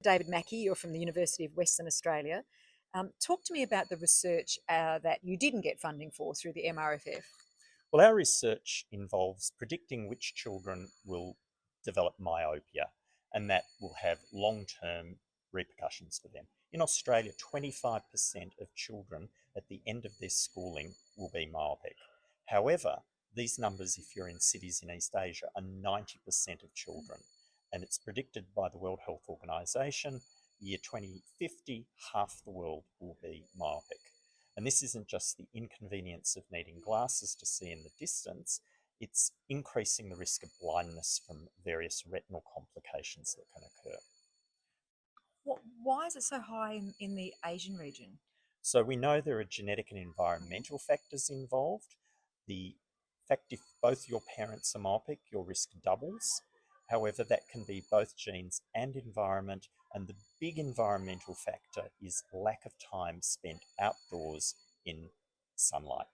David Mackey, you're from the University of Western Australia. Talk to me about the research that you didn't get funding for through the MRFF. Well, our research involves predicting which children will develop myopia, and that will have long-term repercussions for them. In Australia, 25% of children at the end of their schooling will be myopic. However, these numbers, if you're in cities in East Asia, are 90% of children. And it's predicted by the World Health Organization, year 2050, half the world will be myopic. And this isn't just the inconvenience of needing glasses to see in the distance, it's increasing the risk of blindness from various retinal complications that can occur. Why is it so high in the Asian region? So we know there are genetic and environmental factors involved. The fact if both your parents are myopic, your risk doubles. However, that can be both genes and environment, and the big environmental factor is lack of time spent outdoors in sunlight.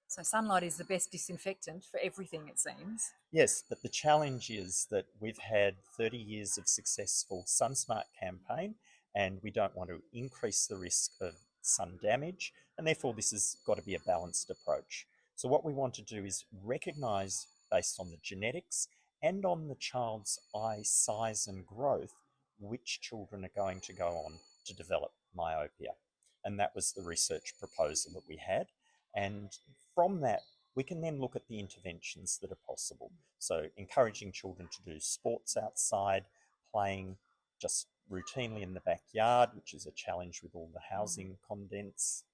So sunlight is the best disinfectant for everything, it seems. Yes, but the challenge is that we've had 30 years of successful SunSmart campaign, and we don't want to increase the risk of sun damage, and therefore this has got to be a balanced approach. So what we want to do is recognise, based on the genetics and on the child's eye size and growth, which children are going to go on to develop myopia. And that was the research proposal that we had. And from that, we can then look at the interventions that are possible. So encouraging children to do sports outside, playing just routinely in the backyard, which is a challenge with all the housing condense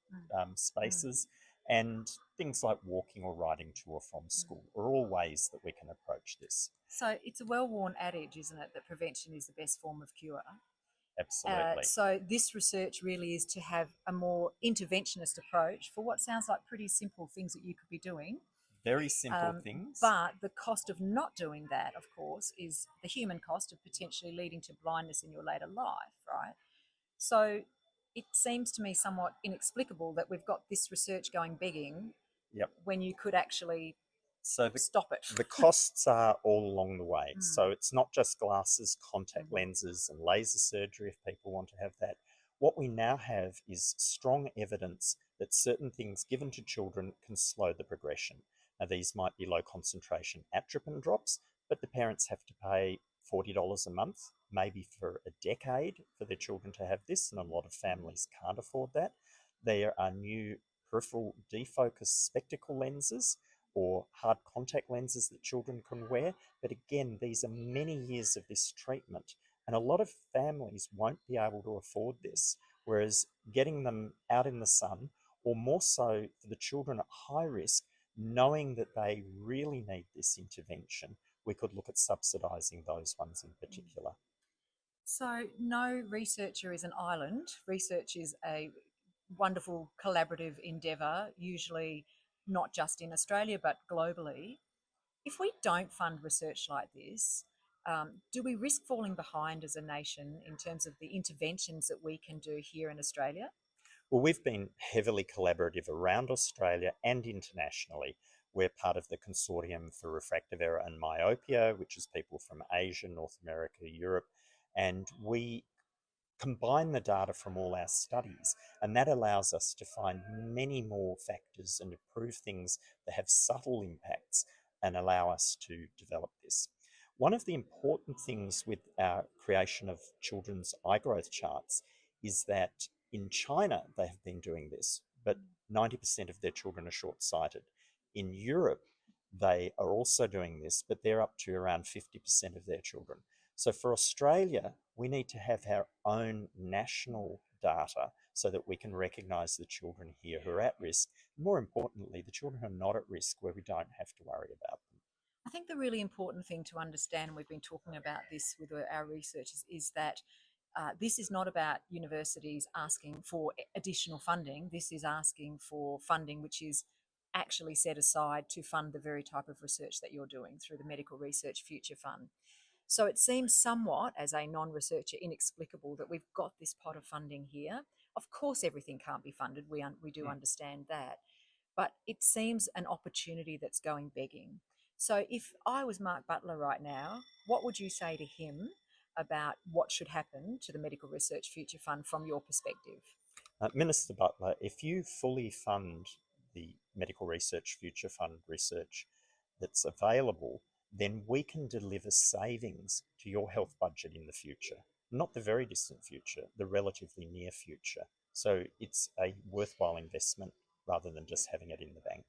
spaces, and things like walking or riding to or from school are all ways that we can approach this. So it's a well-worn adage, isn't it, that prevention is the best form of cure? Absolutely. So this research really is to have a more interventionist approach for what sounds like pretty simple things that you could be doing. Very simple things. But the cost of not doing that, of course, is the human cost of potentially leading to blindness in your later life, right? So it seems to me somewhat inexplicable that we've got this research going begging Yep. when you could actually So stop it. the costs are all along the way. So it's not just glasses, contact lenses, and laser surgery if people want to have that. What we now have is strong evidence that certain things given to children can slow the progression. Now, these might be low concentration atropine drops, but the parents have to pay $40 a month, maybe for a decade, for their children to have this, and a lot of families can't afford that. There are new peripheral defocus spectacle lenses or hard contact lenses that children can wear. But again, these are many years of this treatment, and a lot of families won't be able to afford this. Whereas getting them out in the sun, or more so for the children at high risk, knowing that they really need this intervention, we could look at subsidising those ones in particular. So no researcher is an island. Research is a wonderful collaborative endeavour, usually not just in Australia but globally. If we don't fund research like this, do we risk falling behind as a nation in terms of the interventions that we can do here in Australia? Well, we've been heavily collaborative around Australia and internationally. We're part of the Consortium for Refractive Error and Myopia, which is people from Asia, North America, Europe, and we combine the data from all our studies, and that allows us to find many more factors and improve things that have subtle impacts and allow us to develop this. One of the important things with our creation of children's eye growth charts is that in China they have been doing this, but 90% of their children are short-sighted. In Europe, they are also doing this, but they're up to around 50% of their children. So for Australia, we need to have our own national data so that we can recognise the children here who are at risk. More importantly, the children who are not at risk where we don't have to worry about them. I think the really important thing to understand, and we've been talking about this with our researchers, is that this is not about universities asking for additional funding. This is asking for funding which is actually set aside to fund the very type of research that you're doing through the Medical Research Future Fund. So it seems somewhat, as a non-researcher, inexplicable that we've got this pot of funding here. Of course, everything can't be funded. We do understand that. But it seems an opportunity that's going begging. So if I was Mark Butler right now, what would you say to him about what should happen to the Medical Research Future Fund from your perspective. Minister Butler, if you fully fund the Medical Research Future Fund research that's available, then we can deliver savings to your health budget in the future. Not the very distant future, the relatively near future. So it's a worthwhile investment rather than just having it in the bank.